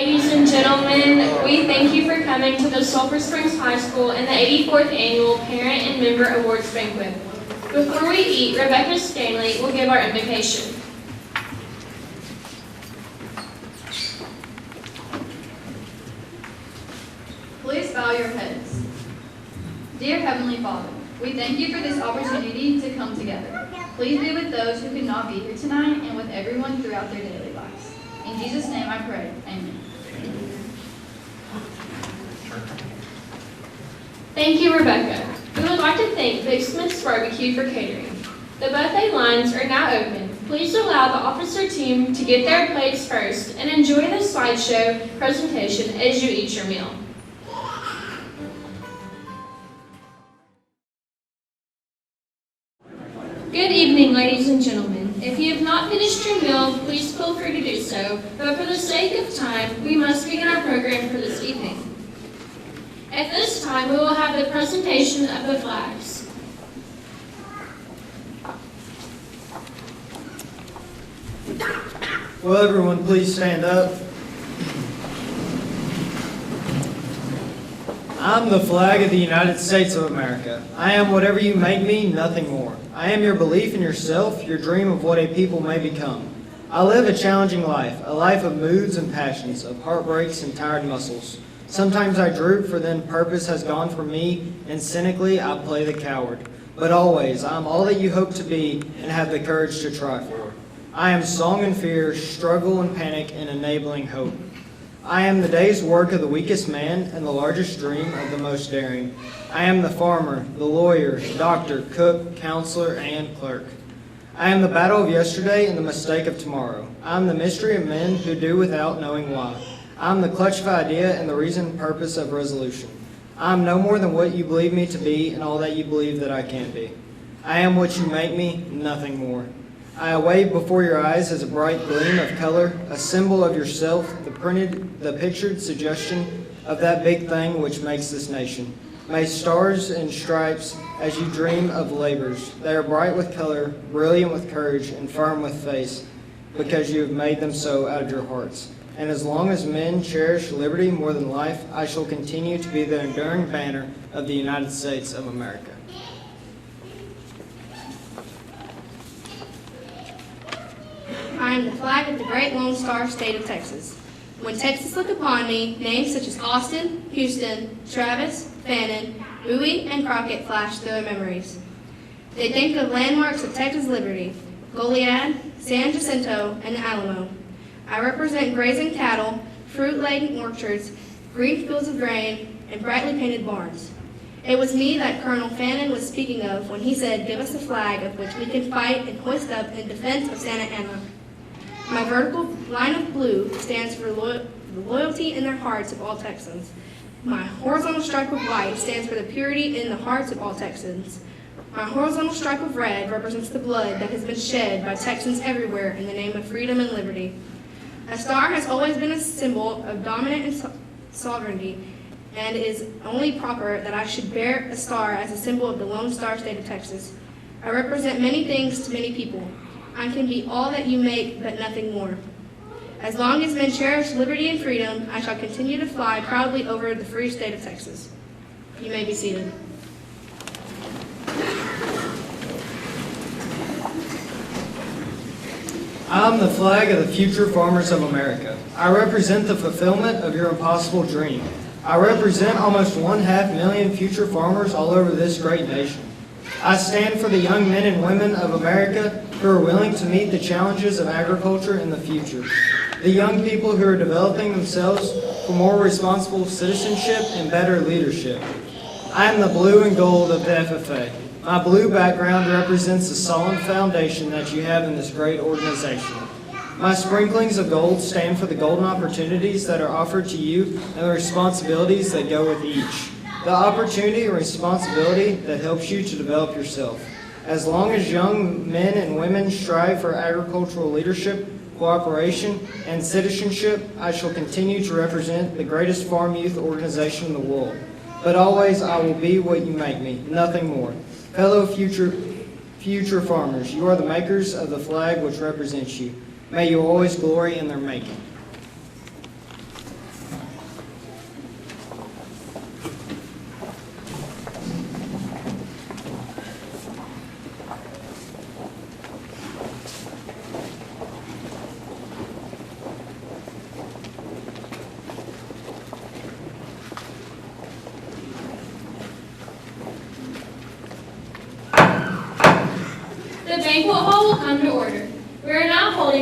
Ladies and gentlemen, we thank you for coming to the Sulphur Springs High School and the 84th Annual Parent and Member Awards Banquet. Before we eat, Rebecca Stanley will give our invocation. Please bow your heads. Dear Heavenly Father, we thank you for this opportunity to come together. Please be with those who could not be here tonight and with everyone throughout their daily lives. In Jesus' name I pray. Amen. Thank you, Rebecca. We would like to thank Big Smith's Barbecue for catering. The buffet lines are now open. Please allow the officer team to get their plates first and enjoy the slideshow presentation as you eat your meal. Good evening, ladies and gentlemen. If you have not finished your meal, please feel free to do so, but for the sake of time, we must begin our program for this evening. At this time, we will have the presentation of the flags. Will everyone please stand up? I'm the flag of the United States of America. I am whatever you make me, nothing more. I am your belief in yourself, your dream of what a people may become. I live a challenging life, a life of moods and passions, of heartbreaks and tired muscles. Sometimes I droop, for then purpose has gone from me, and cynically I play the coward. But always, I am all that you hope to be and have the courage to try for. I am song and fear, struggle and panic, and enabling hope. I am the day's work of the weakest man and the largest dream of the most daring. I am the farmer, the lawyer, doctor, cook, counselor, and clerk. I am the battle of yesterday and the mistake of tomorrow. I am the mystery of men who do without knowing why. I am the clutch of idea and the reason and purpose of resolution. I am no more than what you believe me to be and all that you believe that I can be. I am what you make me, nothing more. I wave before your eyes as a bright gleam of color, a symbol of yourself, the pictured suggestion of that big thing which makes this nation. May stars and stripes, as you dream of labors, they are bright with color, brilliant with courage, and firm with faith, because you have made them so out of your hearts. And as long as men cherish liberty more than life, I shall continue to be the enduring banner of the United States of America. I am the flag of the great Lone Star State of Texas. When Texas look upon me, names such as Austin, Houston, Travis, Fannin, Bowie, and Crockett flash through their memories. They think of landmarks of Texas liberty, Goliad, San Jacinto, and the Alamo. I represent grazing cattle, fruit-laden orchards, green fields of grain, and brightly painted barns. It was me that Colonel Fannin was speaking of when he said, "Give us a flag of which we can fight and hoist up in defense of Santa Ana." My vertical line of blue stands for the loyalty in their hearts of all Texans. My horizontal stripe of white stands for the purity in the hearts of all Texans. My horizontal stripe of red represents the blood that has been shed by Texans everywhere in the name of freedom and liberty. A star has always been a symbol of dominant and sovereignty, and it is only proper that I should bear a star as a symbol of the Lone Star State of Texas. I represent many things to many people. I can be all that you make, but nothing more. As long as men cherish liberty and freedom, I shall continue to fly proudly over the free state of Texas. You may be seated. I am the flag of the future farmers of America. I represent the fulfillment of your impossible dream. I represent almost 1/2 future farmers all over this great nation. I stand for the young men and women of America who are willing to meet the challenges of agriculture in the future. The young people who are developing themselves for more responsible citizenship and better leadership. I am the blue and gold of the FFA. My blue background represents the solid foundation that you have in this great organization. My sprinklings of gold stand for the golden opportunities that are offered to you and the responsibilities that go with each. The opportunity and responsibility that helps you to develop yourself. As long as young men and women strive for agricultural leadership, cooperation, and citizenship, I shall continue to represent the greatest farm youth organization in the world. But always I will be what you make me, nothing more. Fellow future farmers, you are the makers of the flag which represents you. May you always glory in their making.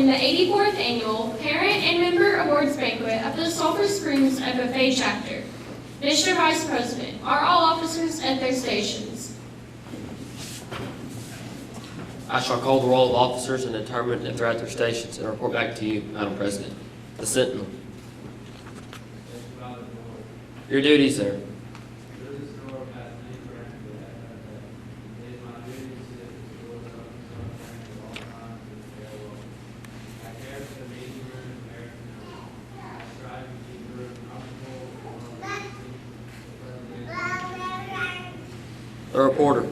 open the 84th Annual Parent and Member Awards Banquet of the Sulphur Springs FFA Chapter. Mr. Vice President, are all officers at their stations? I shall call the roll of officers and determine if they're at their stations and report back to you, Madam President. The Sentinel. Your duty, sir. The reporter.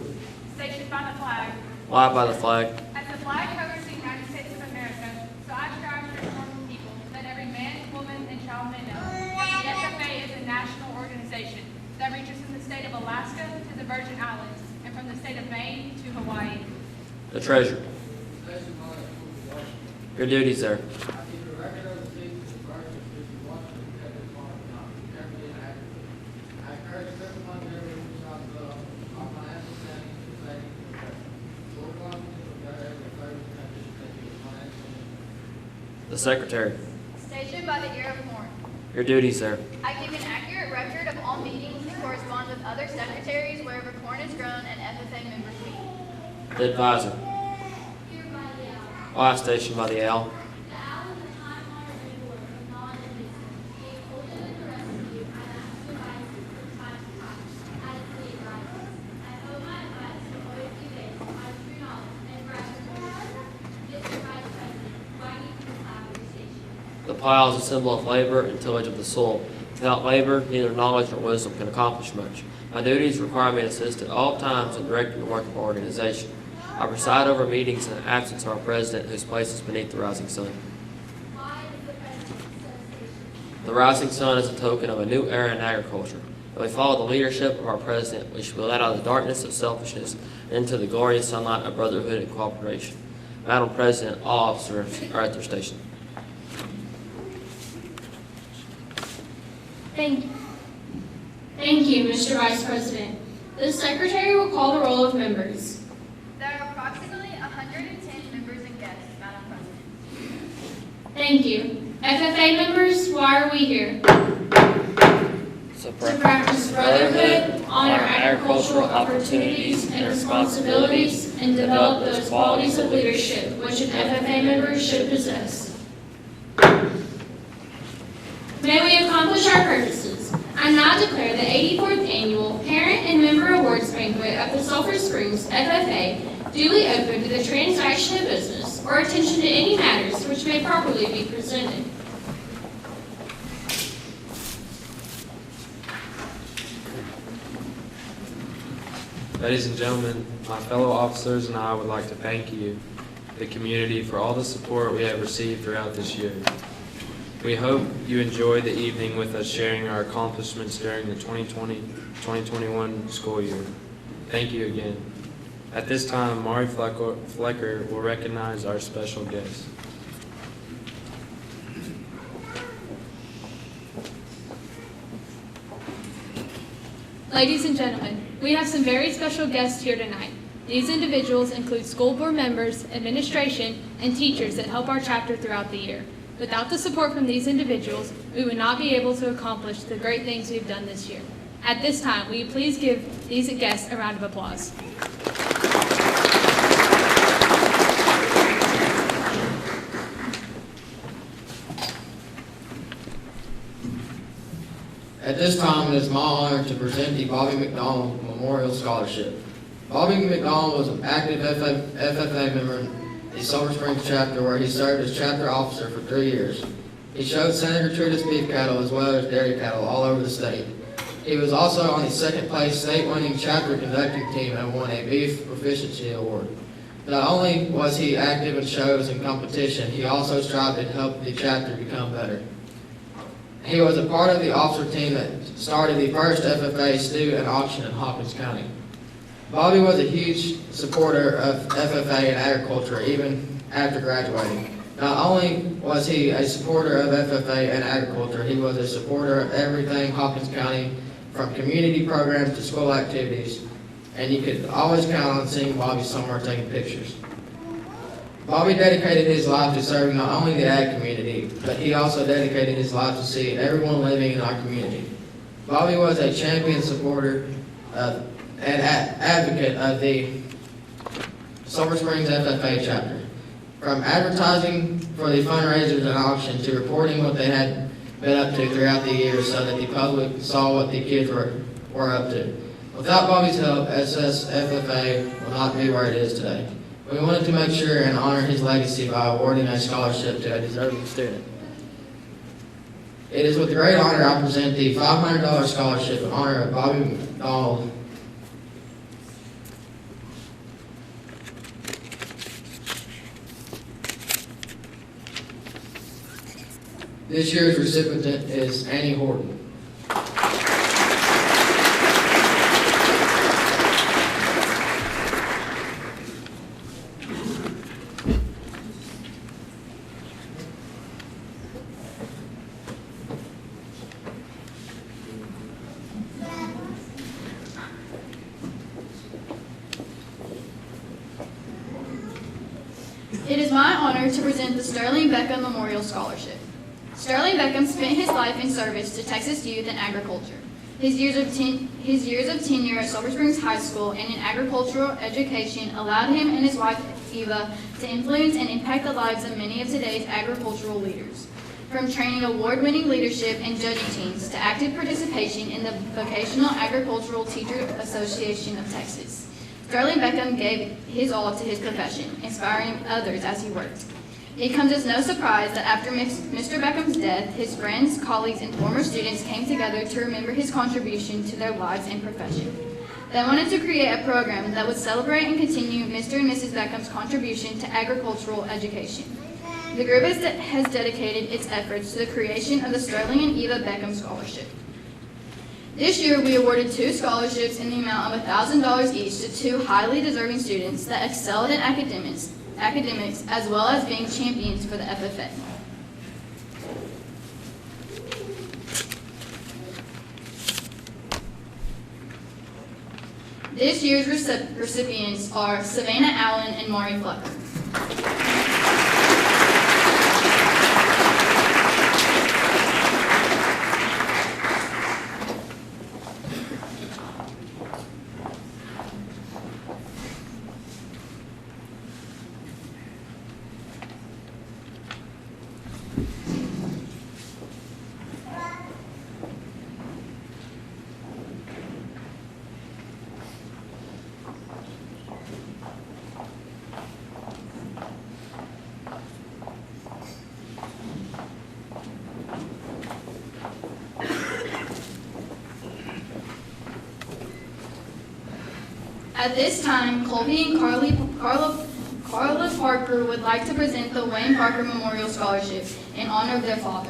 Stationed by the flag. Live by the flag. As the flag covers the United States of America, so I strive to inform the people that every man, woman, and child may know that the FFA is a national organization that reaches from the state of Alaska to the Virgin Islands and from the state of Maine to Hawaii. The treasurer. Your duty, sir. The secretary. Stationed by the ear of corn. Your duty, sir. I keep an accurate record of all meetings and correspond with other secretaries wherever corn is grown and FFA members meet. The advisor. I stationed by the owl. The plow is a symbol of labor and tillage of the soil. Without labor, neither knowledge nor wisdom can accomplish much. My duties require me to assist at all times in directing the work of our organization. I preside over meetings in the absence of our president, whose place is beneath the rising sun. The rising sun is a token of a new era in agriculture. If we follow the leadership of our president, we shall be led out of the darkness of selfishness and into the glorious sunlight of brotherhood and cooperation. Madam President, all officers are at their station. Thank you, Mr. Vice President. The Secretary will call the roll of members. There are approximately 110 members and guests, Madam President. Thank you. FFA members, why are we here? So To practice brotherhood, honor agricultural opportunities and responsibilities, and develop those qualities of leadership which an FFA member should possess. May we accomplish our purposes. I now declare the 84th Annual Parent and Member Awards Banquet of the Sulphur Springs FFA duly open to the transaction of business or attention to any matters which may properly be presented. Ladies and gentlemen, my fellow officers and I would like to thank you, the community, for all the support we have received throughout this year. We hope you enjoyed the evening with us sharing our accomplishments during the 2020-2021 school year. Thank you again. At this time, Mari Flecker will recognize our special guest. Ladies and gentlemen, we have some very special guests here tonight. These individuals include school board members, administration, and teachers that help our chapter throughout the year. Without the support from these individuals, we would not be able to accomplish the great things we've done this year. At this time, will you please give these guests a round of applause? At this time, it is my honor to present the Bobby McDonald Memorial Scholarship. Bobby McDonald was an active FFA member in the Sulphur Springs chapter, where he served as chapter officer for 3 years. He showed Senator Trudeau's beef cattle as well as dairy cattle all over the state. He was also on the second-place state-winning chapter conducting team and won a beef proficiency award. Not only was he active in shows and competition, he also strived to help the chapter become better. He was a part of the officer team that started the first FFA stew and auction in Hawkins County. Bobby was a huge supporter of FFA and agriculture even after graduating. Not only was he a supporter of FFA and agriculture, he was a supporter of everything Hawkins County, from community programs to school activities, and you could always count on seeing Bobby somewhere taking pictures. Bobby dedicated his life to serving not only the ag community, but he also dedicated his life to see everyone living in our community. Bobby was a champion supporter and advocate of the Sulphur Springs FFA chapter. From advertising for the fundraisers and auctions to reporting what they had been up to throughout the year so that the public saw what the kids were up to. Without Bobby's help, SSFFA will not be where it is today. We wanted to make sure and honor his legacy by awarding a scholarship to a deserving student. It is with great honor I present the $500 scholarship in honor of Bobby McDonald. This year's recipient is Annie Horton. It is my honor to present the Sterling Beckham Memorial Scholarship. Sterling Beckham spent his life in service to Texas youth and agriculture. His years of tenure at Sulphur Springs High School and in agricultural education allowed him and his wife Eva to influence and impact the lives of many of today's agricultural leaders. From training award-winning leadership and judging teams to active participation in the Vocational Agricultural Teacher Association of Texas, Sterling Beckham gave his all to his profession, inspiring others as he worked. It comes as no surprise that after Mr. Beckham's death, his friends, colleagues, and former students came together to remember his contribution to their lives and profession. They wanted to create a program that would celebrate and continue Mr. and Mrs. Beckham's contribution to agricultural education. The group has dedicated its efforts to the creation of the Sterling and Eva Beckham Scholarship. This year, we awarded 2 scholarships in the amount of $1,000 each to 2 highly deserving students that excelled in academics as well as being champions for the FFA. This year's recipients are Savannah Allen and Mari Flucker. At this time, Colby and Carla Parker would like to present the Wayne Parker Memorial Scholarship in honor of their father.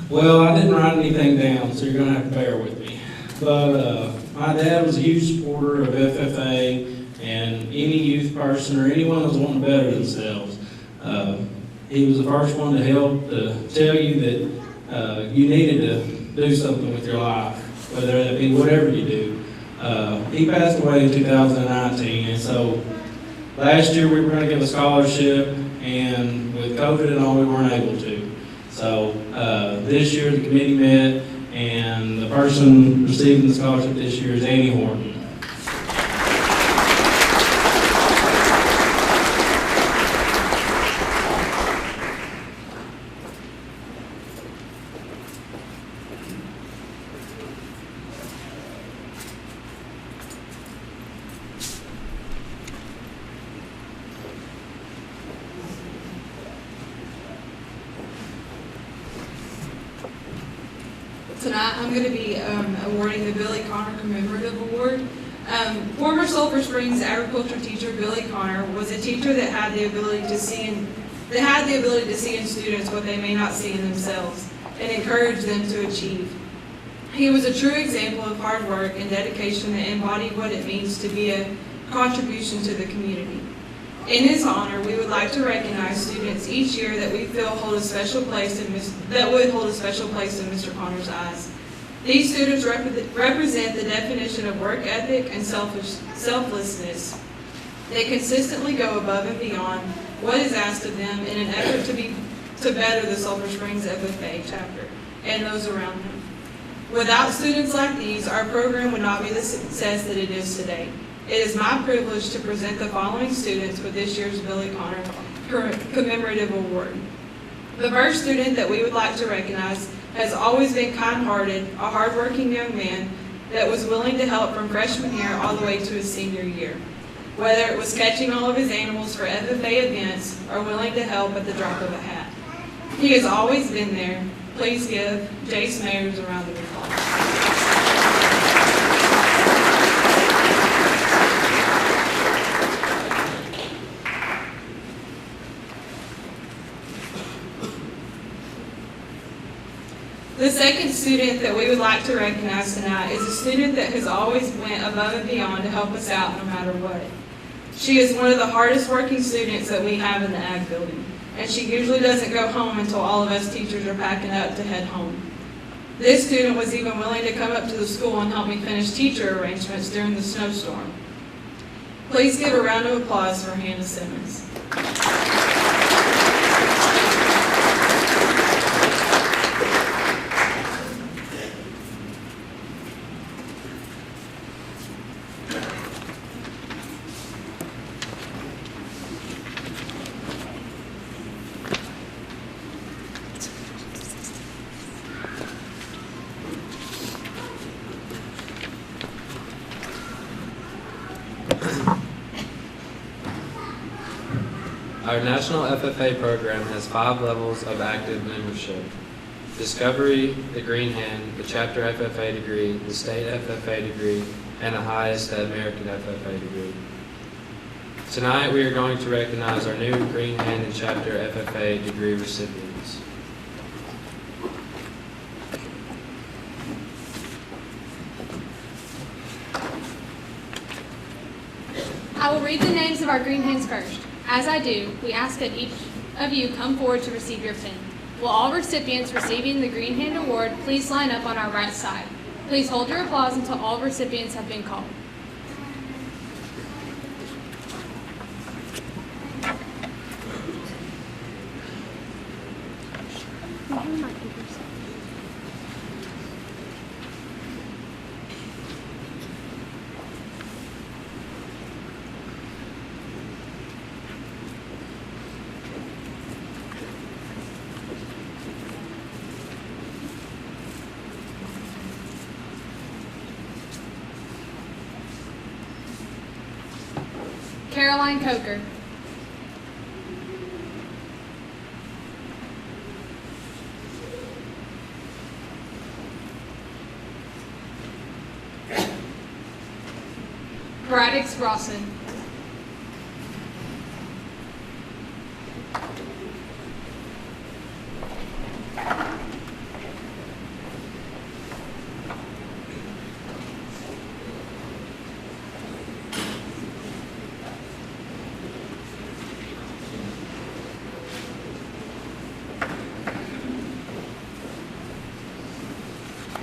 Well, I didn't write anything down, so you're going to have to bear with me. But my dad was a huge supporter of FFA and any youth person or anyone that was wanting to better themselves. He was the first one to help to tell you that you needed to do something with your life, whether that be whatever you do. He passed away in 2019, and so last year we were going to give a scholarship, and with COVID and all, we weren't able to. So this year the committee met, and the person receiving the scholarship this year is Annie Horton. Tonight I'm going to be awarding the Billy Connor Commemorative Award. Former Sulphur Springs agriculture teacher Billy Connor was a teacher that had the ability to see in students what they may not see in themselves and encourage them to achieve. He was a true example of hard work and dedication that embodied what it means to be a contribution to the community. In his honor, we would like to recognize students each year that we feel hold a special place that would hold a special place in Mr. Connor's eyes. These students represent the definition of work ethic and selflessness. They consistently go above and beyond what is asked of them in an effort to better the Sulphur Springs FFA chapter and those around them. Without students like these, our program would not be the success that it is today. It is my privilege to present the following students with this year's Billy Connor Commemorative Award. The first student that we would like to recognize has always been kind-hearted, a hard-working young man that was willing to help from freshman year all the way to his senior year. Whether it was catching all of his animals for FFA events or willing to help at the drop of a hat. He has always been there. Please give Jace Mayers a round of applause. The second student that we would like to recognize tonight is a student that has always went above and beyond to help us out no matter what. She is one of the hardest working students that we have in the Ag building, and she usually doesn't go home until all of us teachers are packing up to head home. This student was even willing to come up to the school and help me finish teacher arrangements during the snowstorm. Please give a round of applause for Hannah Simmons. Our National FFA program has 5 levels of active membership: Discovery, the Green Hand, the Chapter FFA degree, the State FFA degree, and the highest, the American FFA degree. Tonight we are going to recognize our new Green Hand and Chapter FFA degree recipients. I will read the names of our Green Hands first. As I do, we ask that each of you come forward to receive your pin. Will all recipients receiving the Green Hand Award please line up on our right side? Please hold your applause until all recipients have been called. Caroline Coker. Braddox Rawson.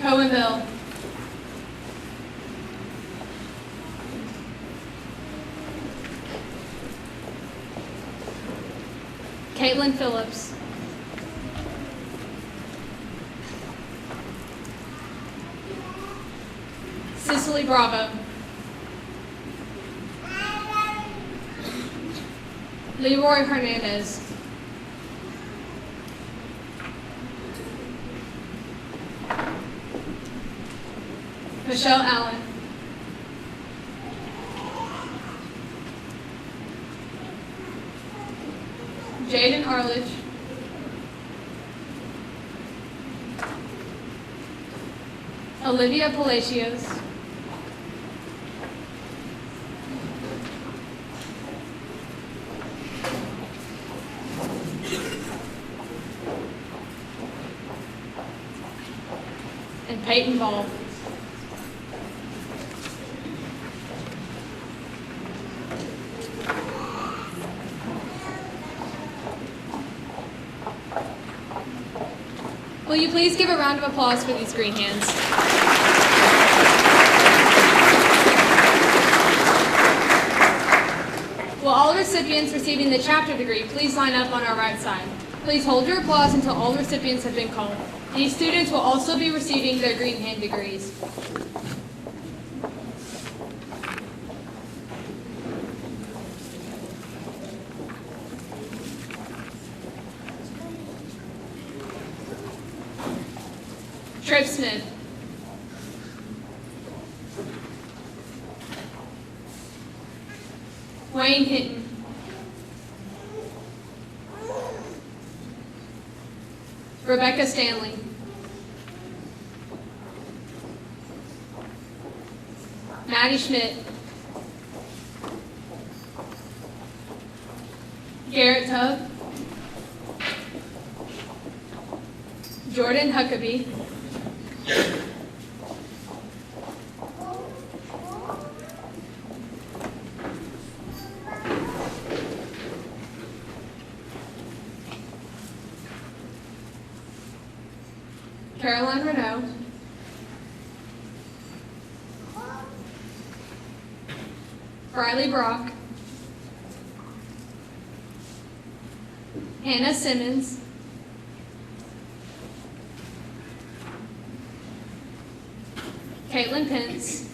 Cohen Bill. Caitlin Phillips. Cicely Bravo. Leroy Hernandez. Michelle Allen. Jaden Arledge. Olivia Palacios. And Peyton Ball. Will you please give a round of applause for these green hands? Will all recipients receiving the chapter degree please line up on our right side? Please hold your applause until all recipients have been called. These students will also be receiving their green hand degrees. Trip Smith. Wayne Hinton. Rebecca Stanley. Maddie Schmidt. Garrett Tubb. Jordan Huckabee. Caroline Renaud. Riley Brock. Hannah Simmons. Caitlin Pence.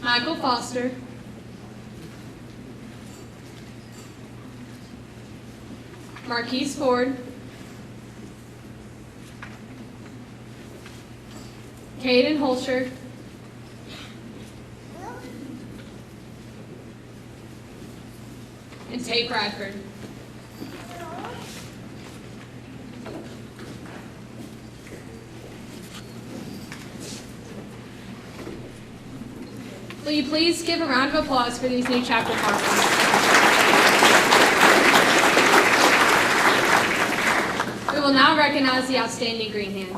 Michael Foster. Marquise Ford. Caden Holscher. And Tate Bradford. Will you please give a round of applause for these new chapter partners? We will now recognize the outstanding green hand.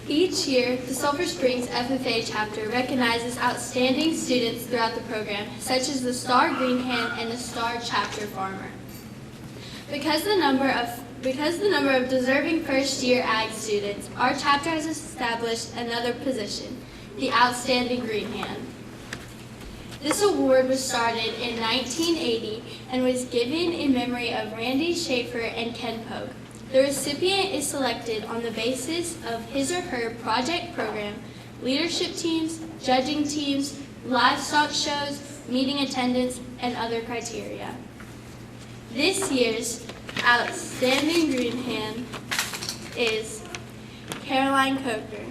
Each year, the Sulphur Springs FFA chapter recognizes outstanding students throughout the program, such as the Star Green Hand and the Star Chapter Farmer. Because the number of deserving first-year Ag students, our chapter has established another position, the Outstanding Green Hand. This award was started in 1980 and was given in memory of Randy Schaefer and Ken Pogue. The recipient is selected on the basis of his or her project program, leadership teams, judging teams, livestock shows, meeting attendance, and other criteria. This year's Outstanding Green Hand is Caroline Coker.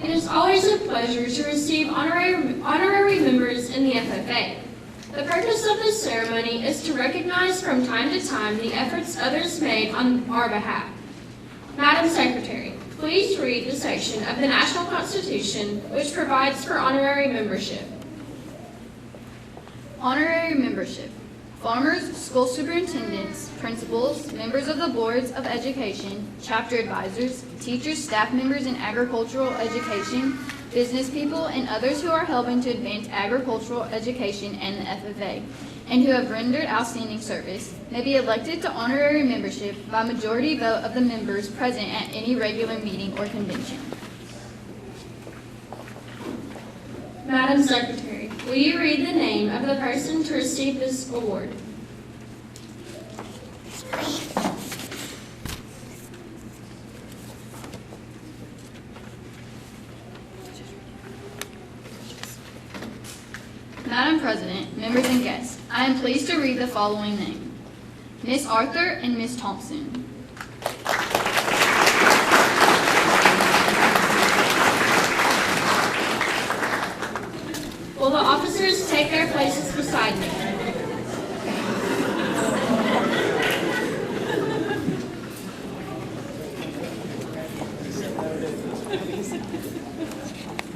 It is always a pleasure to receive honorary members in the FFA. The purpose of this ceremony is to recognize from time to time the efforts others made on our behalf. Madam Secretary, please read the section of the National Constitution which provides for honorary membership. Honorary membership. Farmers, school superintendents, principals, members of the boards of education, chapter advisors, teachers, staff members in agricultural education, business people, and others who are helping to advance agricultural education and the FFA, and who have rendered outstanding service, may be elected to honorary membership by majority vote of the members present at any regular meeting or convention. Madam Secretary, will you read the name of the person to receive this award? Madam President, members and guests, I am pleased to read the following names: Miss Arthur and Miss Thompson. Will the officers take their places beside me?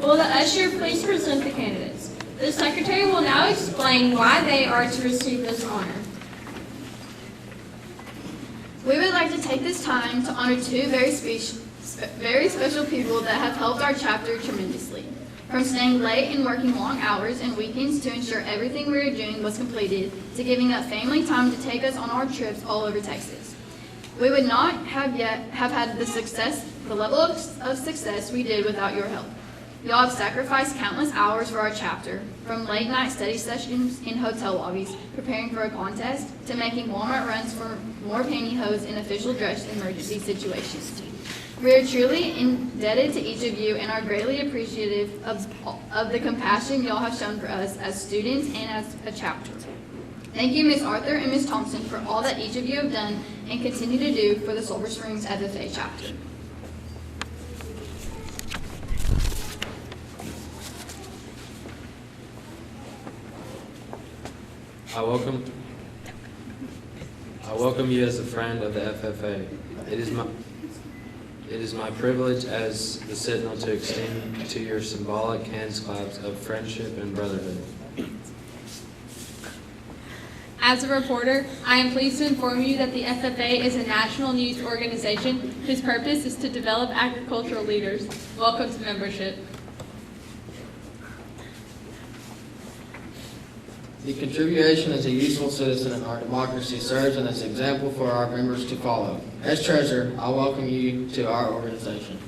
Will the usher please present the candidates? The secretary will now explain why they are to receive this honor. We would like to take this time to honor two very special people that have helped our chapter tremendously. From staying late and working long hours and weekends to ensure everything we were doing was completed, to giving up family time to take us on our trips all over Texas. We would not have had the level of success we did without your help. Y'all have sacrificed countless hours for our chapter, from late night study sessions in hotel lobbies, preparing for a contest, to making Walmart runs for more pantyhose in official dress emergency situations. We are truly indebted to each of you and are greatly appreciative of the compassion y'all have shown for us as students and as a chapter. Thank you, Ms. Arthur and Ms. Thompson, for all that each of you have done and continue to do for the Sulphur Springs FFA chapter. I welcome you as a friend of the FFA. It is my privilege as the Sentinel to extend to your symbolic hands claps of friendship and brotherhood. As a reporter, I am pleased to inform you that the FFA is a national news organization whose purpose is to develop agricultural leaders. Welcome to membership. The contribution as a useful citizen in our democracy serves as an example for our members to follow. As treasurer, I welcome you to our organization.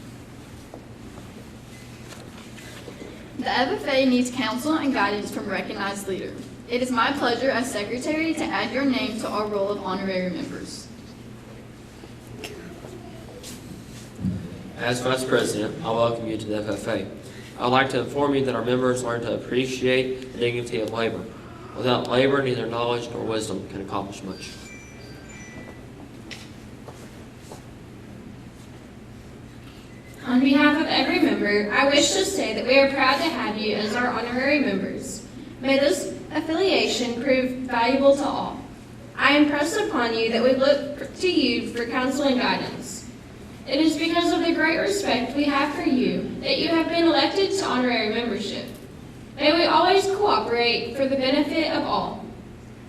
The FFA needs counsel and guidance from recognized leaders. It is my pleasure as secretary to add your name to our roll of honorary members. As vice president, I welcome you to the FFA. I'd like to inform you that our members learn to appreciate the dignity of labor. Without labor, neither knowledge nor wisdom can accomplish much. On behalf of every member, I wish to say that we are proud to have you as our honorary members. May this affiliation prove valuable to all. I impress upon you that we look to you for counsel and guidance. It is because of the great respect we have for you that you have been elected to honorary membership. May we always cooperate for the benefit of all.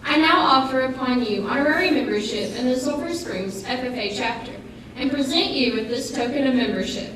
I now offer upon you honorary membership in the Sulphur Springs FFA chapter and present you with this token of membership.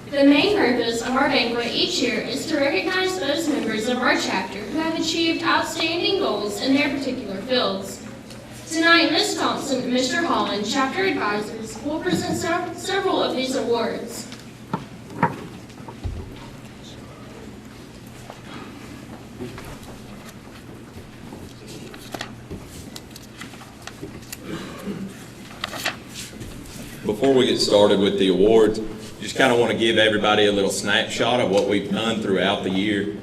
The main purpose of our banquet each year is to recognize those members of our chapter who have achieved outstanding goals in their particular fields. Tonight, Ms. Thompson and Mr. Holland, chapter advisors, will present several of these awards. Before we get started with the awards, just kind of want to give everybody a little snapshot of what we've done throughout the year.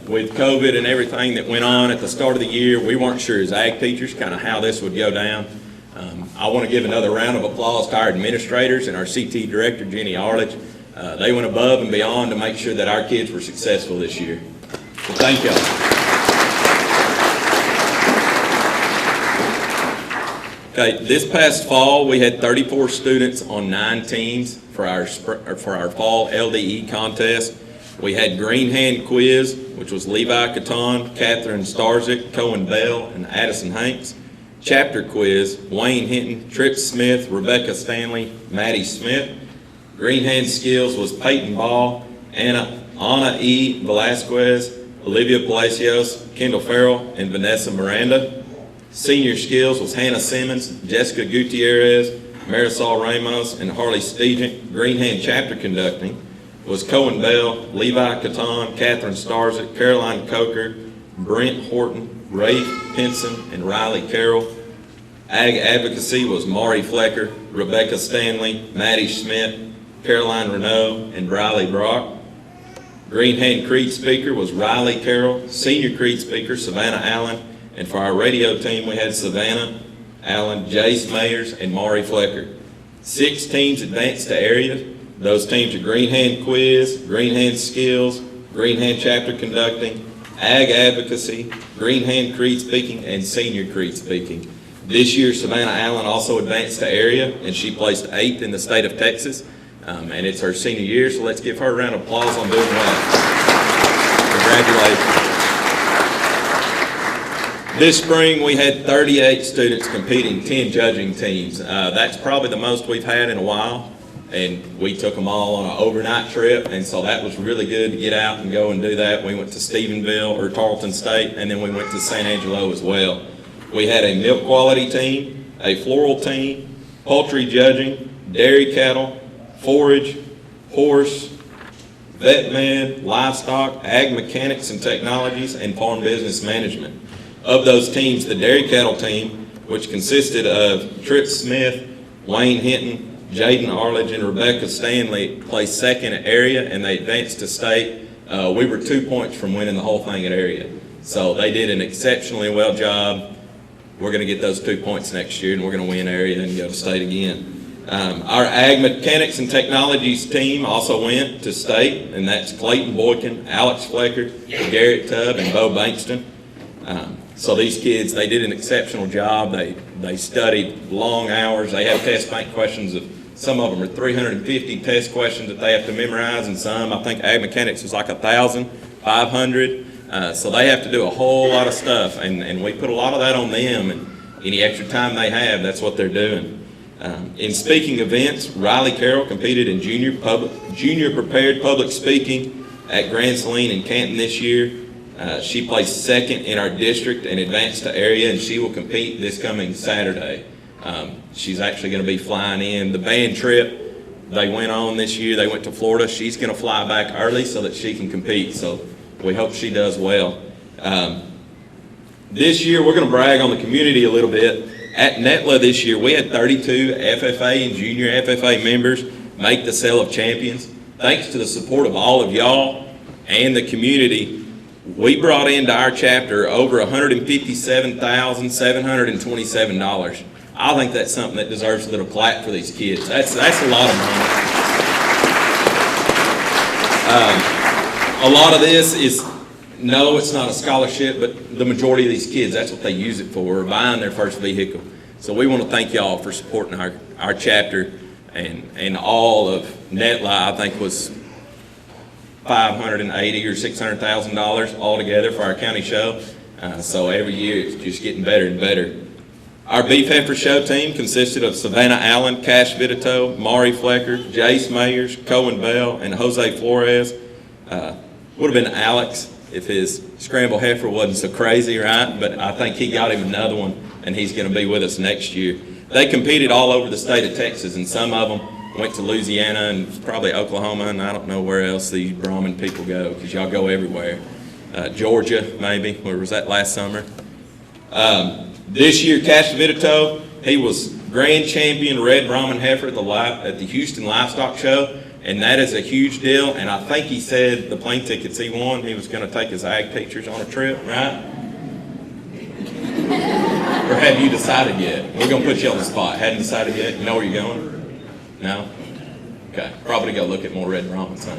With COVID and everything that went on at the start of the year, we weren't sure as ag teachers kind of how this would go down. I want to give another round of applause to our administrators and our CT director, Jenny Arledge. They went above and beyond to make sure that our kids were successful this year. So thank y'all. Okay, this past fall, we had 34 students on 9 teams for our fall LDE contest. We had Green Hand Quiz, which was Levi Caton, Catherine Starzik, Cohen Bell, and Addison Hanks. Chapter Quiz, Wayne Hinton, Tripp Smith, Rebecca Stanley, Maddie Smith. Green Hand Skills was Peyton Ball, Anna E. Velasquez, Olivia Palacios, Kendall Farrell, and Vanessa Miranda. Senior Skills was Hannah Simmons, Jessica Gutierrez, Marisol Ramos, and Harley Steegent. Green Hand Chapter Conducting was Cohen Bell, Levi Caton, Catherine Starzik, Caroline Coker, Brent Horton, Rafe Pinson, and Riley Carroll. Ag Advocacy was Mari Flecker, Rebecca Stanley, Maddie Schmidt, Caroline Renault, and Riley Brock. Green Hand Creed Speaker was Riley Carroll, Senior Creed Speaker Savannah Allen, and for our radio team we had Savannah Allen, Jace Mayers, and Mari Flecker. 6 teams advanced to area. Those teams are Green Hand Quiz, Green Hand Skills, Green Hand Chapter Conducting, Ag Advocacy, Green Hand Creed Speaking, and Senior Creed Speaking. This year, Savannah Allen also advanced to area, and she placed 8th in the state of Texas. And it's her senior year, so let's give her a round of applause on doing well. Congratulations. This spring, we had 38 students competing, 10 judging teams. That's probably the most we've had in a while. And we took them all on an overnight trip, and so that was really good to get out and go and do that. We went to Stephenville or Tarleton State, and then we went to San Angelo as well. We had a milk quality team, a floral team, poultry judging, dairy cattle, forage, horse, vet med, livestock, ag mechanics and technologies, and farm business management. Of those teams, the dairy cattle team, which consisted of Tripp Smith, Wayne Hinton, Jaden Arledge, and Rebecca Stanley, placed 2nd at area, and they advanced to state. We were 2 points from winning the whole thing at area. So they did an exceptionally well job. We're going to get those 2 points next year, and we're going to win area and go to state again. Our Ag Mechanics and Technologies team also went to state, and that's Clayton Boykin, Alex Flecker, Garrett Tubb, and Bo Bankston. So these kids, they did an exceptional job. They studied long hours. They have test bank questions of, some of them are 350 test questions that they have to memorize, and some, I think Ag Mechanics was like 1,500. So they have to do a whole lot of stuff, and we put a lot of that on them, and any extra time they have, that's what they're doing. In speaking events, Riley Carroll competed in junior prepared public speaking at Grand Saline in Canton this year. She placed 2nd in our district and advanced to area, and she will compete this coming Saturday. She's actually going to be flying in. The band trip they went on this year, they went to Florida. She's going to fly back early so that she can compete, so we hope she does well. This year, we're going to brag on the community a little bit. At NETLA this year, we had 32 FFA and junior FFA members make the Sale of Champions. Thanks to the support of all of y'all and the community, we brought into our chapter over $157,727. I think that's something that deserves a little clap for these kids. That's a lot of money. A lot of this is, no, it's not a scholarship, but the majority of these kids, that's what they use it for, buying their first vehicle. So we want to thank y'all for supporting our chapter, and all of NETLA, I think, was $580,000 or $600,000 altogether for our county show. So every year it's just getting better and better. Our Beef Heifer Show team consisted of Savannah Allen, Cash Vitito, Mari Flecker, Jace Mayers, Cohen Bell, and Jose Flores. Would have been Alex if his scramble heifer wasn't so crazy, right? But I think he got him another one, and he's going to be with us next year. They competed all over the state of Texas, and some of them went to Louisiana and probably Oklahoma, and I don't know where else these Brahmin people go, because y'all go everywhere. Georgia, maybe. Where was that last summer? This year, Cash Vitito He was grand champion red Brahman heifer at the Houston Livestock Show, and that is a huge deal. And I think he said the plane tickets he won, he was going to take his ag pictures on a trip, right? Or have you decided yet? We're going to put you on the spot. Hadn't decided yet? You know where you're going? No? Okay. Probably go look at more red Brahmans, huh?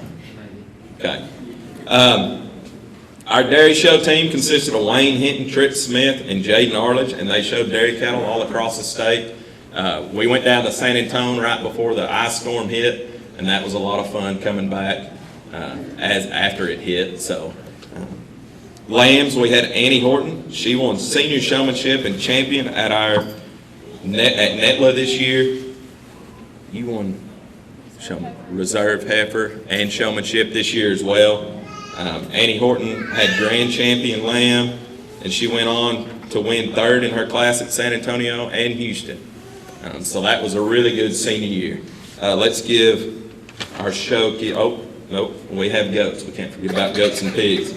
Okay. Our dairy show team consisted of Wayne Hinton, Tripp Smith, and Jaden Arledge, and they showed dairy cattle all across the state. We went down to San Antonio right before the ice storm hit, and that was a lot of fun coming back after it hit. So, lambs, we had Annie Horton. She won senior showmanship and champion at our NETLA this year. You won reserve heifer and showmanship this year as well. Annie Horton had grand champion lamb, and she went on to win third in her class at San Antonio and Houston. So that was a really good senior year. Let's give our show kid. Oh, nope, we have goats. We can't forget about goats and pigs.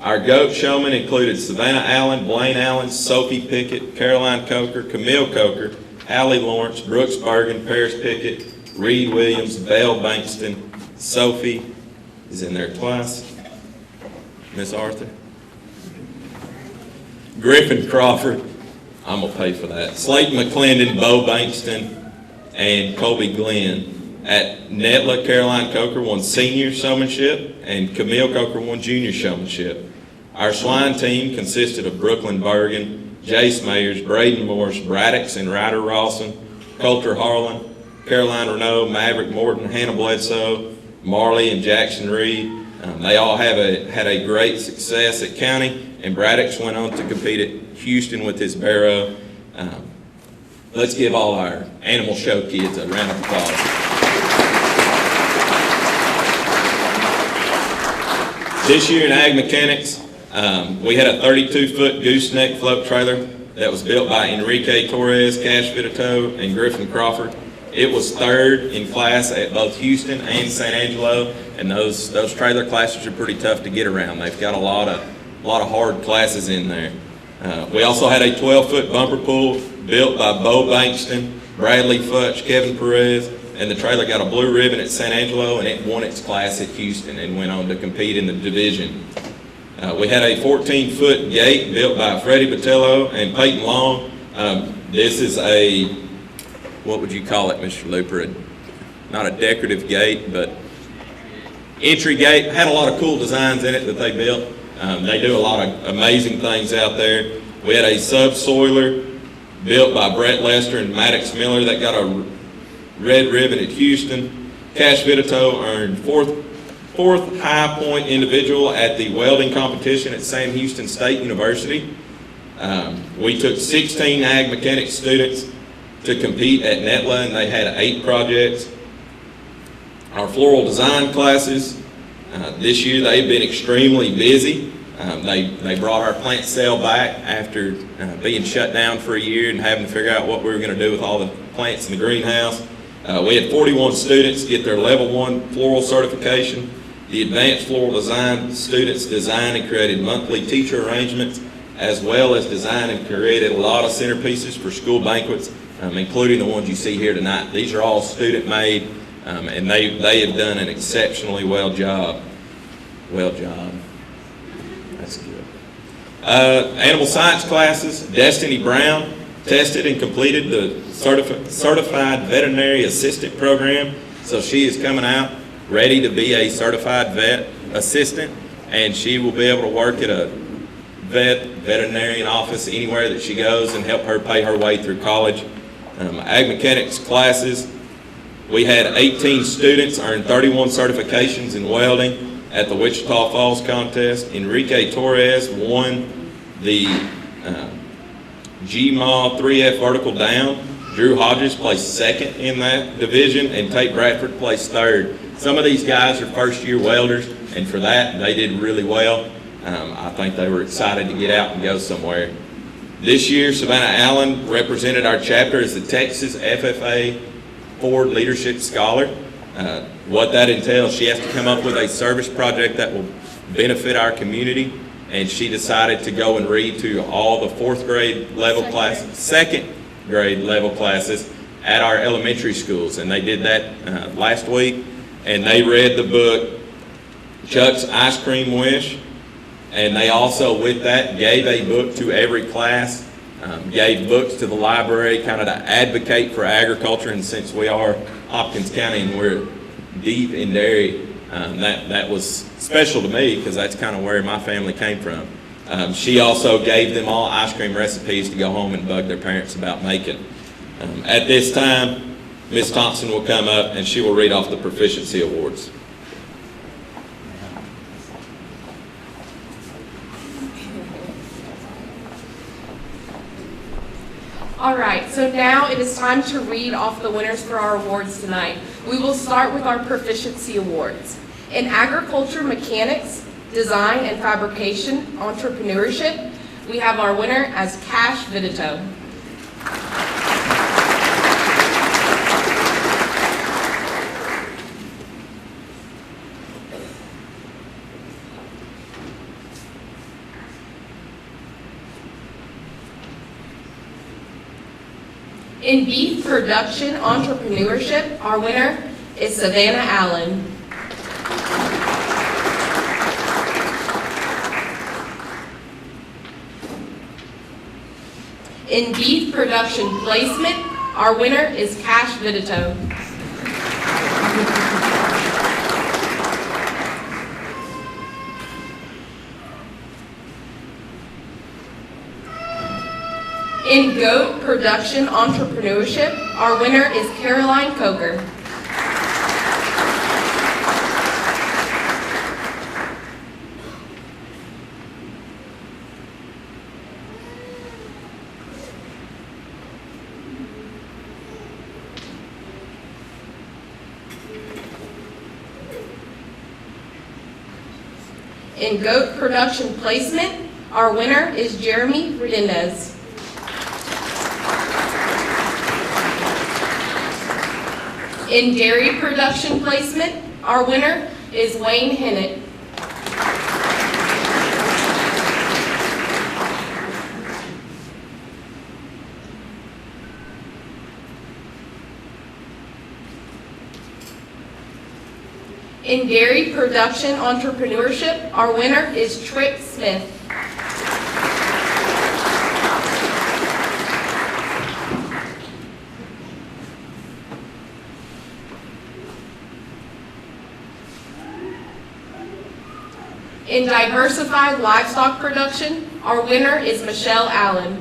Our goat showmen included Savannah Allen, Blaine Allen, Sophie Pickett, Caroline Coker, Camille Coker, Hallie Lawrence, Brooks Bergen, Paris Pickett, Reed Williams, Belle Bankston, Sophie is in there twice, Miss Arthur, Griffin Crawford, I'm going to pay for that, Slayton McClendon, Bo Bankston, and Colby Glenn. At NETLA, Caroline Coker won senior showmanship, and Camille Coker won junior showmanship. Our swine team consisted of Brooklyn Bergen, Jace Mayers, Braden Morris, Braddix and Ryder Rawson, Coulter Harlan, Caroline Renault, Maverick Morton, Hannah Bledsoe, Marley and Jackson Reed. They all had a great success at county, and Braddix went on to compete at Houston with his barrow. Let's give all our animal show kids a round of applause. This year in ag mechanics, we had a 32-foot gooseneck float trailer that was built by Enrique Torres, Cash Vitito, and Griffin Crawford. It was third in class at both Houston and San Angelo, and those trailer classes are pretty tough to get around. They've got a lot of hard classes in there. We also had a 12-foot bumper pool built by Bo Bankston, Bradley Futch, Kevin Perez, and the trailer got a blue ribbon at San Angelo, and it won its class at Houston and went on to compete in the division. We had a 14-foot gate built by Freddie Botello and Peyton Long. This is a, what would you call it, Mr. Looper? Not a decorative gate, but entry gate. Had a lot of cool designs in it that they built. They do a lot of amazing things out there. We had a subsoiler built by Brett Lester and Maddox Miller that got a red ribbon at Houston. Cash Vitito earned fourth high point individual at the welding competition at Sam Houston State University. We took 16 ag mechanics students to compete at NETLA, and they had 8 projects. Our floral design classes, this year they've been extremely busy. They brought our plant sale back after being shut down for a year and having to figure out what we were going to do with all the plants in the greenhouse. We had 41 students get their level 1 floral certification. The advanced floral design students designed and created monthly teacher arrangements, as well as designed and created a lot of centerpieces for school banquets, including the ones you see here tonight. These are all student made, and they have done an exceptionally well job. That's good. Animal science classes, Destiny Brown tested and completed the certified veterinary assistant program. So she is coming out ready to be a certified vet assistant, and she will be able to work at a veterinarian office anywhere that she goes and help her pay her way through college. Ag mechanics classes, we had 18 students earn 31 certifications in welding at the Wichita Falls contest. Enrique Torres won the GMA 3F vertical down. Drew Hodges placed second in that division, and Tate Bradford placed third. Some of these guys are first-year welders, and for that, they did really well. I think they were excited to get out and go somewhere. This year, Savannah Allen represented our chapter as the Texas FFA Ford Leadership Scholar. What that entails, she has to come up with a service project that will benefit our community. and she decided to go and read to all the fourth grade level classes, second grade level classes at our elementary schools. And they did that last week, and they read the book Chuck's Ice Cream Wish. And they also, with that, gave a book to every class, gave books to the library, kind of to advocate for agriculture. And since we are Hopkins County and we're deep in dairy, that was special to me because that's kind of where my family came from. She also gave them all ice cream recipes to go home and bug their parents about making. At this time, Ms. Thompson will come up and she will read off the Proficiency Awards. All right, so now it is time to read off the winners for our awards tonight. We will start with our Proficiency Awards. In agriculture, mechanics, design and fabrication, entrepreneurship, we have our winner as Cash Vidito. In beef production entrepreneurship, our winner is Savannah Allen. In beef production placement, our winner is Cash Vidito. In goat production entrepreneurship, our winner is Caroline Coker. In goat production placement, our winner is Jeremy Redendez. In dairy production placement, our winner is Wayne Hennett. In dairy production entrepreneurship, our winner is Tripp Smith. In diversified livestock production, our winner is Michelle Allen.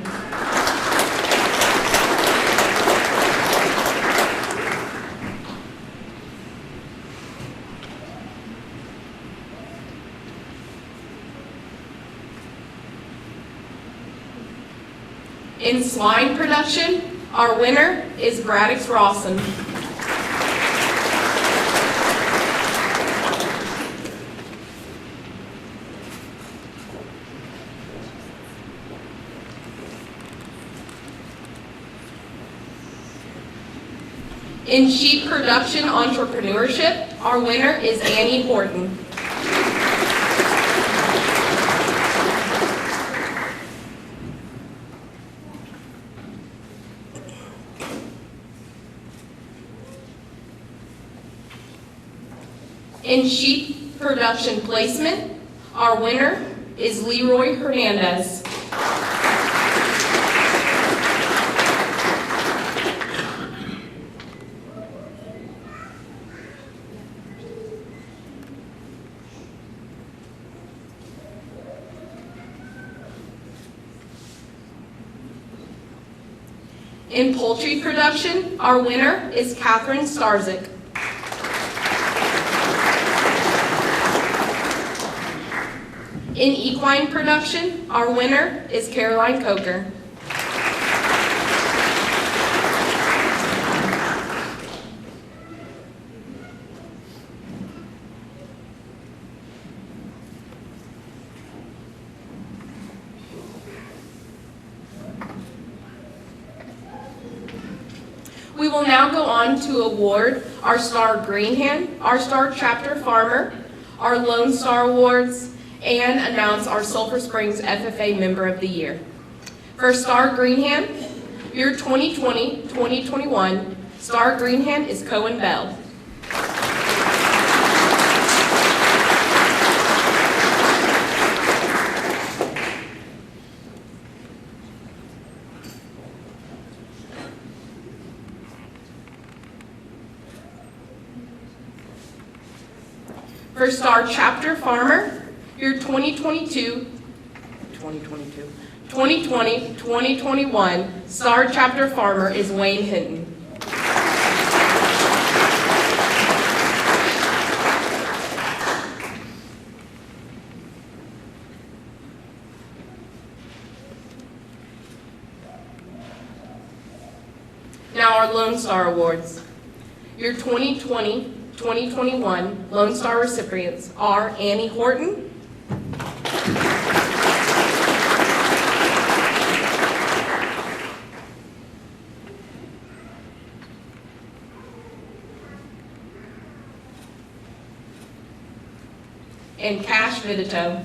In swine production, our winner is Braddox Rawson. In sheep production entrepreneurship, our winner is Annie Horton. In sheep production placement, our winner is Leroy Hernandez. In poultry production, our winner is Catherine Starzik. In equine production, our winner is Caroline Coker. We will now go on to award our Star Green Hand, our Star Chapter Farmer, our Lone Star Awards, and announce our Sulphur Springs FFA Member of the Year. For Star Greenhand, year 2020-2021, Star Greenhand is Cohen Bell. For Star Chapter Farmer, year 2020-2021, Star Chapter Farmer is Wayne Hinton. Now our Lone Star Awards. Your 2020-2021 Lone Star recipients are Annie Horton, and Cash Vidito.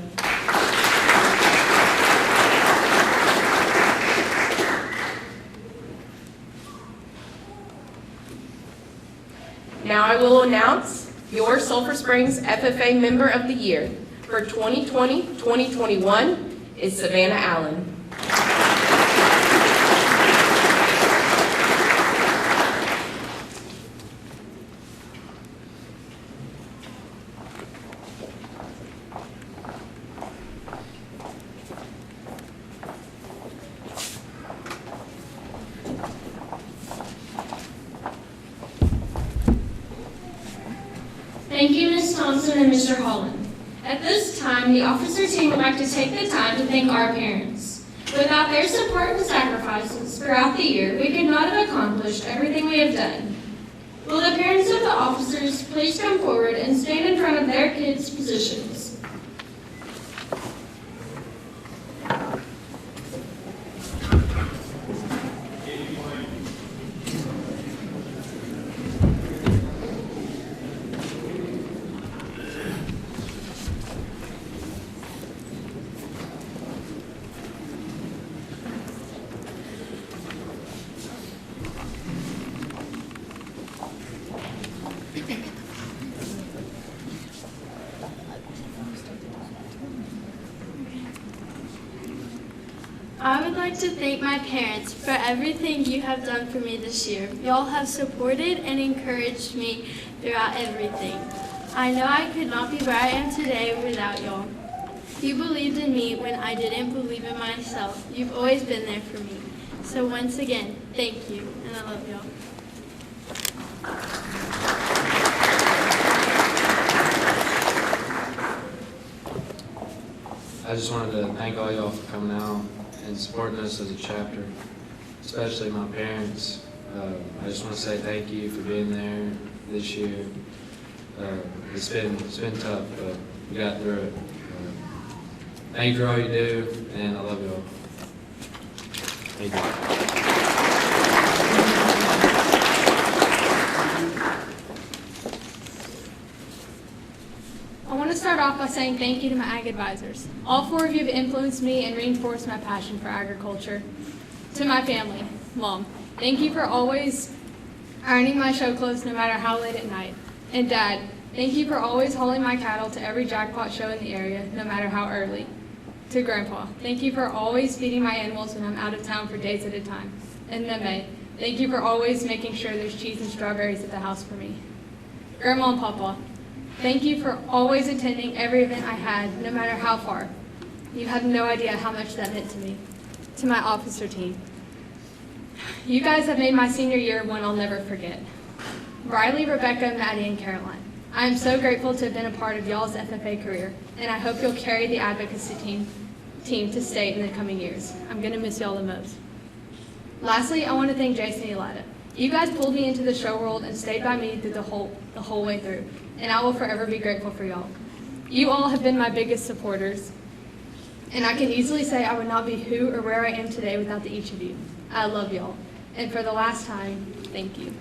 Now I will announce your Sulphur Springs FFA Member of the Year for 2020-2021 is Savannah Allen. Thank you, Ms. Thompson and Mr. Holland. At this time, the officer team would like to take the time to thank our parents. Without their support and sacrifices throughout the year, we could not have accomplished everything we have done. Will the parents of the officers please come forward and stand in front of their kids' positions? I would like to thank my parents for everything you have done for me this year. Y'all have supported and encouraged me throughout everything. I know I could not be where I am today without y'all. You believed in me when I didn't believe in myself. You've always been there for me. So once again, thank you, and I love y'all. I just wanted to thank all y'all for coming out and supporting us as a chapter, especially my parents. I just want to say thank you for being there this year. It's been tough, but we got through it. Thank you for all you do, and I love y'all. Thank you. I want to start off by saying thank you to my ag advisors. All four of you have influenced me and reinforced my passion for agriculture. To my family, Mom, thank you for always ironing my show clothes no matter how late at night. And Dad, thank you for always hauling my cattle to every jackpot show in the area, no matter how early. To Grandpa, thank you for always feeding my animals when I'm out of town for days at a time. And Neme, thank you for always making sure there's cheese and strawberries at the house for me. Grandma and Papa, thank you for always attending every event I had, no matter how far. You have no idea how much that meant to me. To my officer team, you guys have made my senior year one I'll never forget. Riley, Rebecca, Maddie, and Caroline, I am so grateful to have been a part of y'all's FFA career, and I hope you'll carry the advocacy team to state in the coming years. I'm going to miss y'all the most. Lastly, I want to thank Jason and Elida. You guys pulled me into the show world and stayed by me through the whole way through, and I will forever be grateful for y'all. You all have been my biggest supporters, and I can easily say I would not be who or where I am today without each of you. I love y'all, and for the last time, thank you.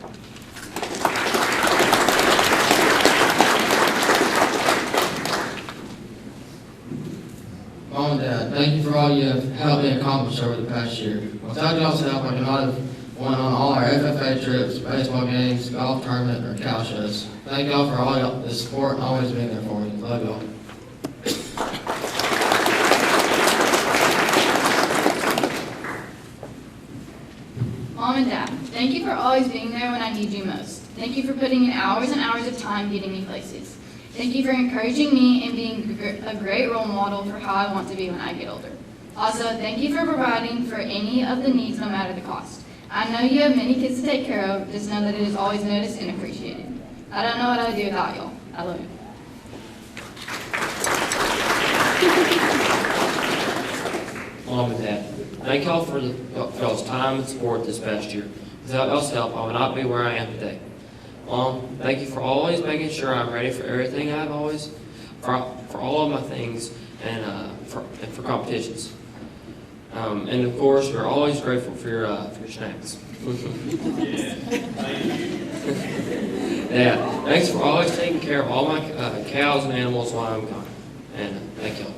Mom and Dad, thank you for all you have helped me accomplish over the past year. Without y'all's help, I could not have went on all our FFA trips, baseball games, golf tournament, or cow shows. Thank y'all for all the support and always being there for me. Love y'all. Mom and Dad, thank you for always being there when I need you most. Thank you for putting in hours and hours of time getting me places. Thank you for encouraging me and being a great role model for how I want to be when I get older. Also, thank you for providing for any of the needs, no matter the cost. I know you have many kids to take care of, just know that it is always noticed and appreciated. I don't know what I would do without y'all. I love you. Mom and Dad, thank y'all for y'all's time and support this past year. Without y'all's help, I would not be where I am today. Mom, thank you for always making sure I'm ready for everything I've always, for all of my things, and for competitions. And of course, we're always grateful for your snacks. Yeah, thanks for always taking care of all my cows and animals while I'm gone. And thank y'all.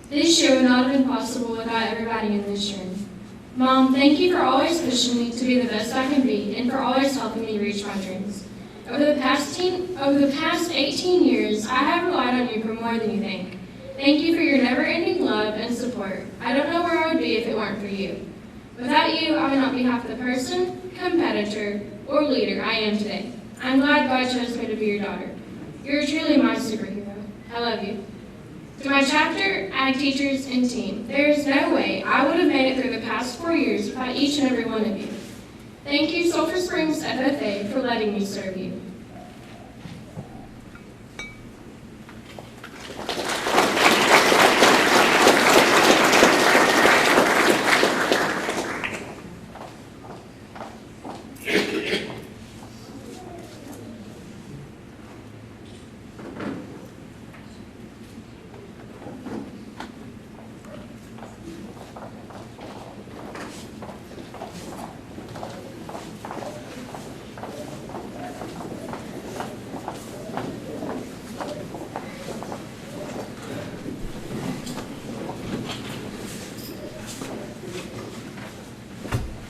This year would not have been possible without everybody in this room. Mom, thank you for always pushing me to be the best I can be and for always helping me reach my dreams. Over the past 18 years, I have relied on you for more than you think. Thank you for your never-ending love and support. I don't know where I would be if it weren't for you. Without you, I would not be half the person, competitor, or leader I am today. I'm glad God chose me to be your daughter. You're truly my superhero. I love you. To my chapter, ag teachers, and team, there is no way I would have made it through the past 4 years without each and every one of you. Thank you, Sulphur Springs FFA, for letting me serve you.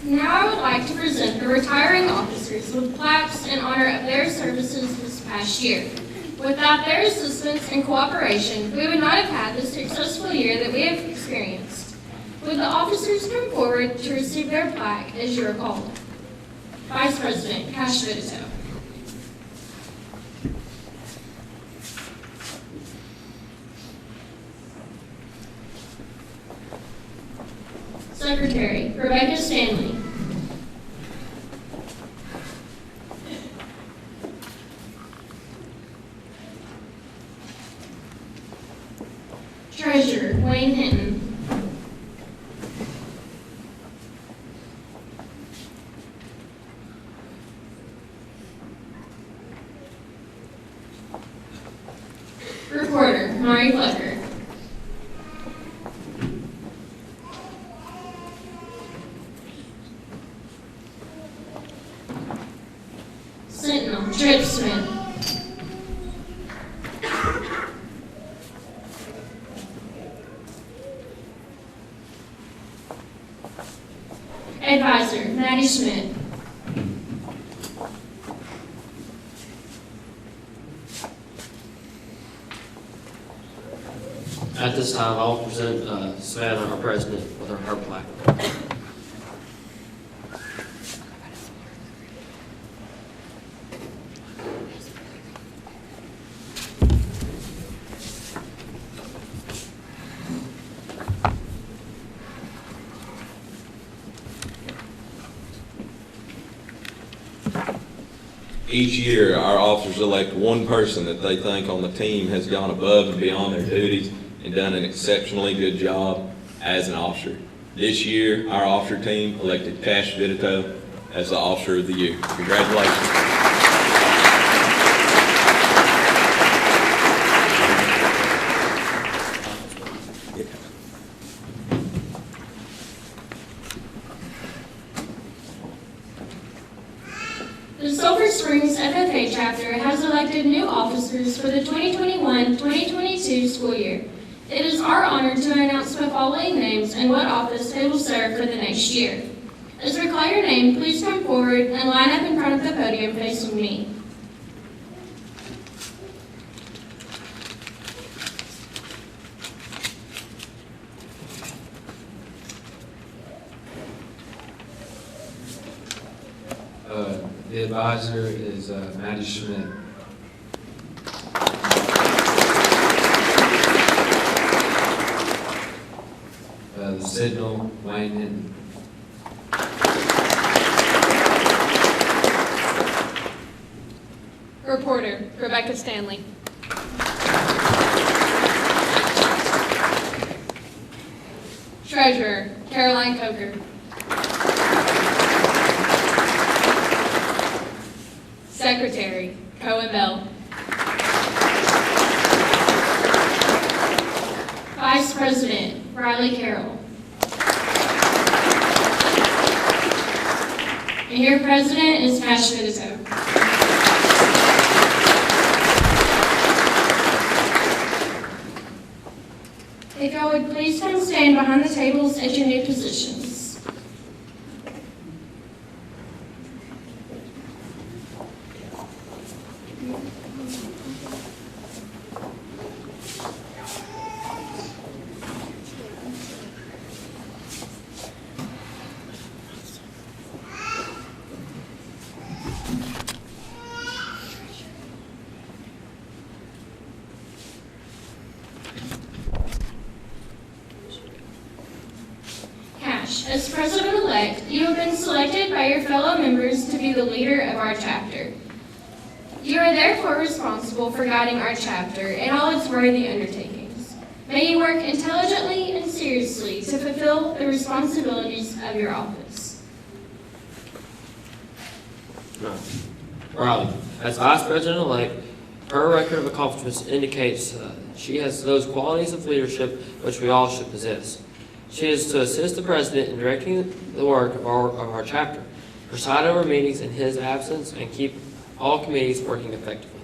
Now I would like to present the retiring officers with plaques in honor of their services this past year. Without their assistance and cooperation, we would not have had the successful year that we have experienced. Would the officers come forward to receive their plaque as you are called? Vice President Cash Vidito. Secretary Rebecca Stanley. Treasurer Wayne Hinton. Reporter Mari Flecker. Sentinel Trip Smith. Advisor Maddie Schmidt. At this time, I'll present Savannah, our president, with her plaque. Each year, our officers elect one person that they think on the team has gone above and beyond their duties and done an exceptionally good job as an officer. This year, our officer team elected Cash Vidito as the Officer of the Year. Congratulations. The Sulphur Springs FFA chapter has elected new officers for the 2021-2022 school year. It is our honor to announce the following names and what office they will serve for the next year. As we call your name, please come forward and line up in front of the podium facing me. The advisor is Maddie Schmidt. The signal, Wayne Hinton. Reporter, Rebecca Stanley. Treasurer, Caroline Coker. Secretary, Cohen Bell. Vice President, Riley Carroll. And your president is Cash Fidito. If y'all would please come stand behind the tables at your new positions. As President-elect, you have been selected by your fellow members to be the leader of our chapter. You are therefore responsible for guiding our chapter in all its worthy undertakings. May you work intelligently and seriously to fulfill the responsibilities of your office. Riley, as Vice President-elect, her record of accomplishments indicates she has those qualities of leadership which we all should possess. She is to assist the President in directing the work of our chapter, preside over meetings in his absence, and keep all committees working effectively.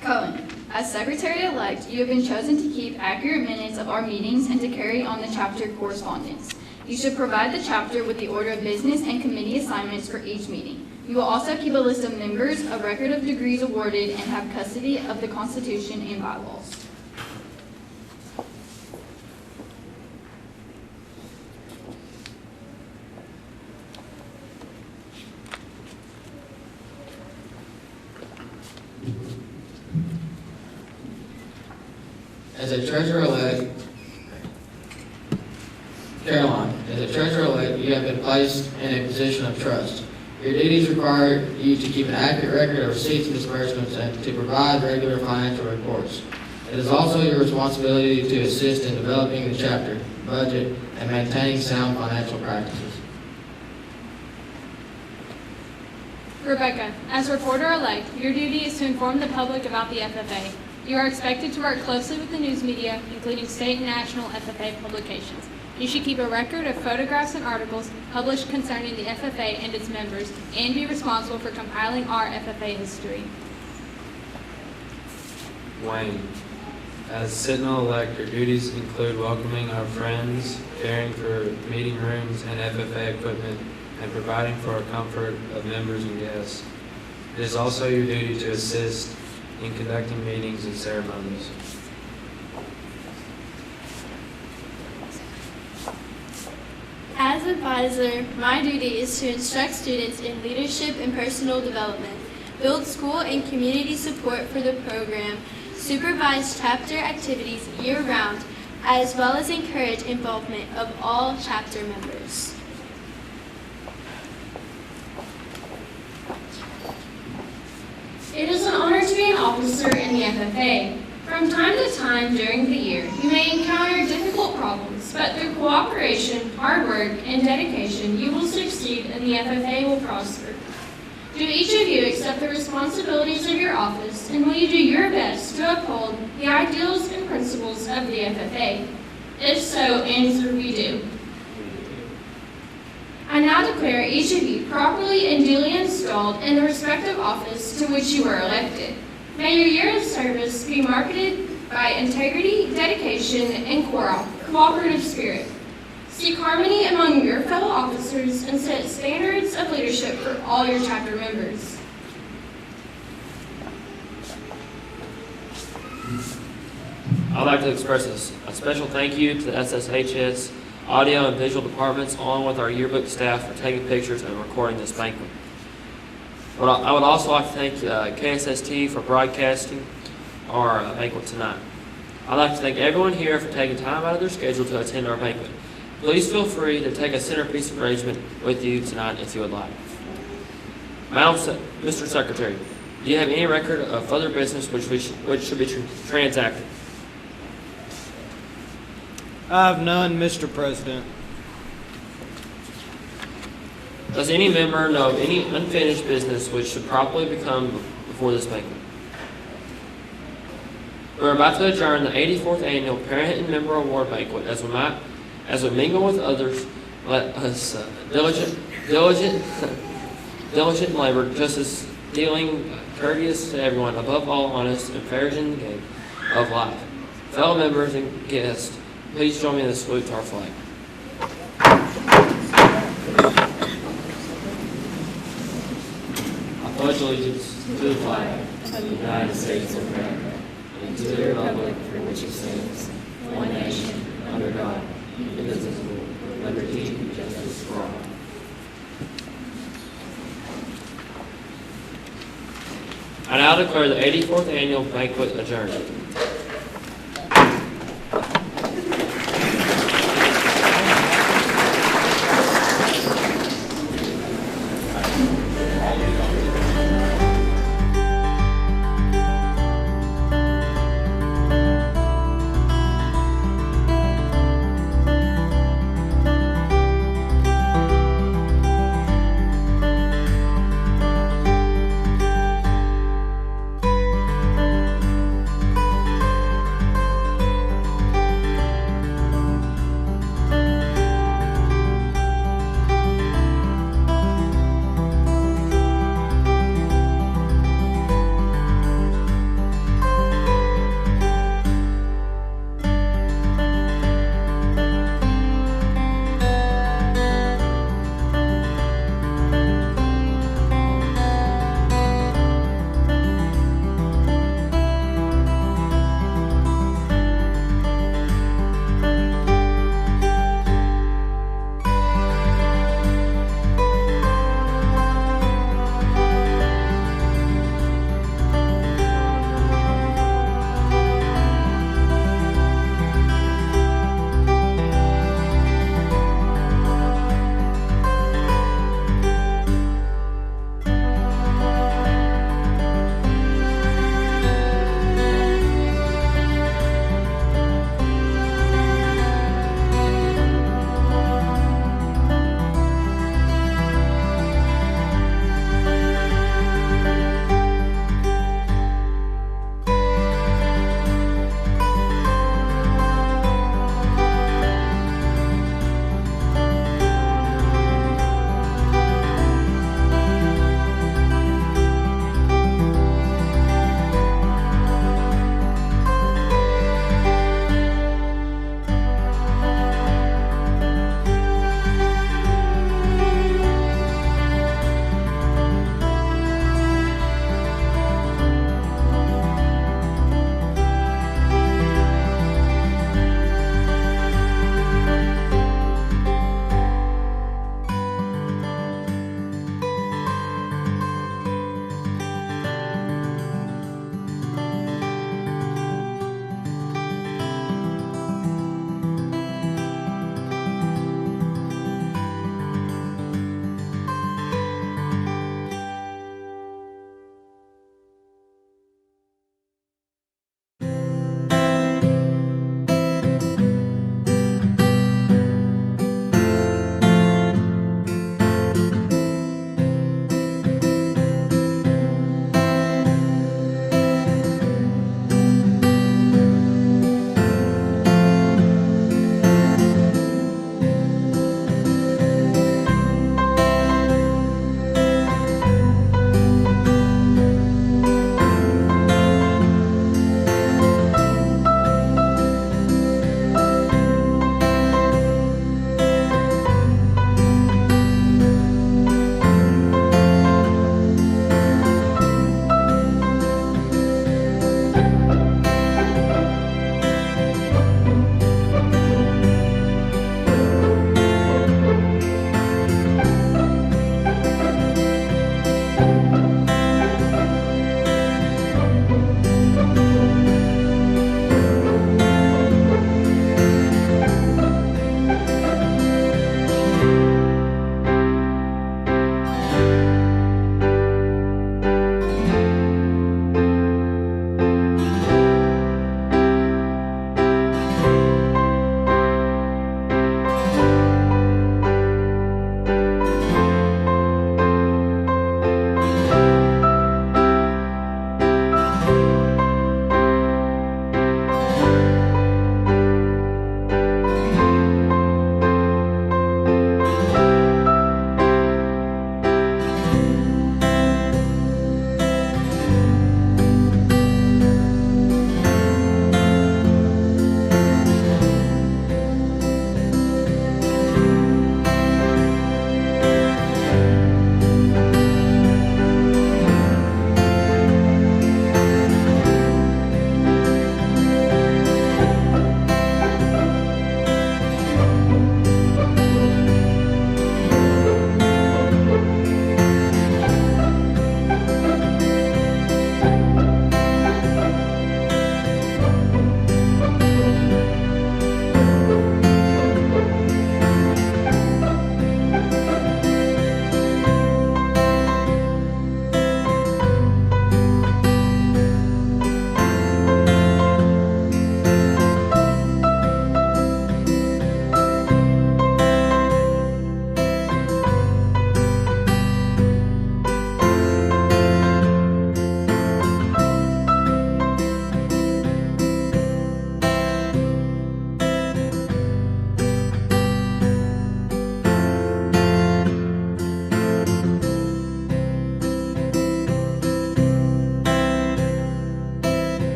Cohen, as Secretary-elect, you have been chosen to keep accurate minutes of our meetings and to carry on the chapter correspondence. You should provide the chapter with the order of business and committee assignments for each meeting. You will also keep a list of members, a record of degrees awarded, and have custody of the Constitution and bylaws. As a treasurer-elect, Caroline, as a treasurer-elect, you have been placed in a position of trust. Your duties require you to keep an accurate record of receipts and disbursements and to provide regular financial reports. It is also your responsibility to assist in developing the chapter, budget, and maintaining sound financial practices. Rebecca, as reporter-elect, your duty is to inform the public about the FFA. You are expected to work closely with the news media, including state and national FFA publications. You should keep a record of photographs and articles published concerning the FFA and its members, and be responsible for compiling our FFA history. Wayne, as Sentinel-elect, your duties include welcoming our friends, caring for meeting rooms and FFA equipment, and providing for our comfort of members and guests. It is also your duty to assist in conducting meetings and ceremonies. As advisor, my duty is to instruct students in leadership and personal development, build school and community support for the program, supervise chapter activities year-round, as well as encourage involvement of all chapter members. It is an honor to be an officer in the FFA. From time to time during the year, you may encounter difficult problems, but through cooperation, hard work, and dedication, you will succeed and the FFA will prosper. Do each of you accept the responsibilities of your office, and will you do your best to uphold the ideals and principles of the FFA? If so, answer we do. I now declare each of you properly and duly installed in the respective office to which you were elected. May your year of service be marked by integrity, dedication, and cooperative spirit. Seek harmony among your fellow officers and set standards of leadership for all your chapter members. I'd like to express a special thank you to the SSHS audio and visual departments, along with our yearbook staff, for taking pictures and recording this banquet. I would also like to thank KSST for broadcasting our banquet tonight. I'd like to thank everyone here for taking time out of their schedule to attend our banquet. Please feel free to take a centerpiece arrangement with you tonight if you would like. Mr. Secretary, do you have any record of further business which should be transacted? I have none, Mr. President. Does any member know of any unfinished business which should properly become before this banquet? We're about to adjourn the 84th Annual Parent and Member Award Banquet. As we mingle with others, let us diligent labor, just as dealing courteous to everyone, above all honest and fair in the game of life. Fellow members and guests, please join me in the salute to our flag. I pledge allegiance to the flag of the United States of America and to the republic for which it stands, one nation, under God, indivisible, with liberty and justice for all. I now declare the 84th Annual Banquet adjourned.